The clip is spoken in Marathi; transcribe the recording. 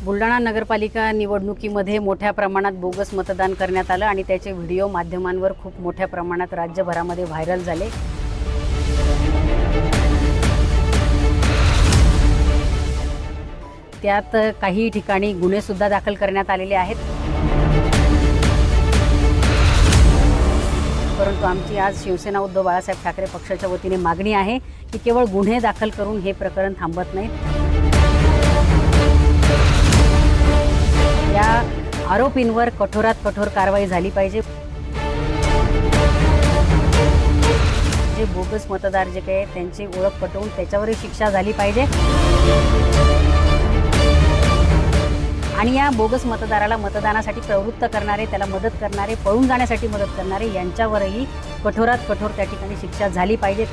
बुलढाणा नगरपालिका निवडणुकीमध्ये मोठ्या प्रमाणात बोगस मतदान करण्यात आलं आणि त्याचे व्हिडिओ माध्यमांवर खूप मोठ्या प्रमाणात राज्यभरामध्ये व्हायरल झाले। त्यात काही ठिकाणी गुन्हे सुद्धा दाखल करण्यात आलेले आहेत। परंतु आमची आज शिवसेना उद्धव बाळासाहेब ठाकरे पक्षाच्या वतीने मागणी आहे की केवळ गुन्हे दाखल करून हे प्रकरण थांबत नाही। या आरोपींवर कठोरात कठोर कारवाई झाली पाहिजे। जे बोगस मतदार जे काही त्यांची ओळख पटवून त्याच्यावरही शिक्षा झाली पाहिजे आणि या बोगस मतदाराला मतदानासाठी प्रवृत्त करणारे, त्याला मदत करणारे, पळून जाण्यासाठी मदत करणारे यांच्यावरही कठोरात कठोर त्या ठिकाणी शिक्षा झाली पाहिजे।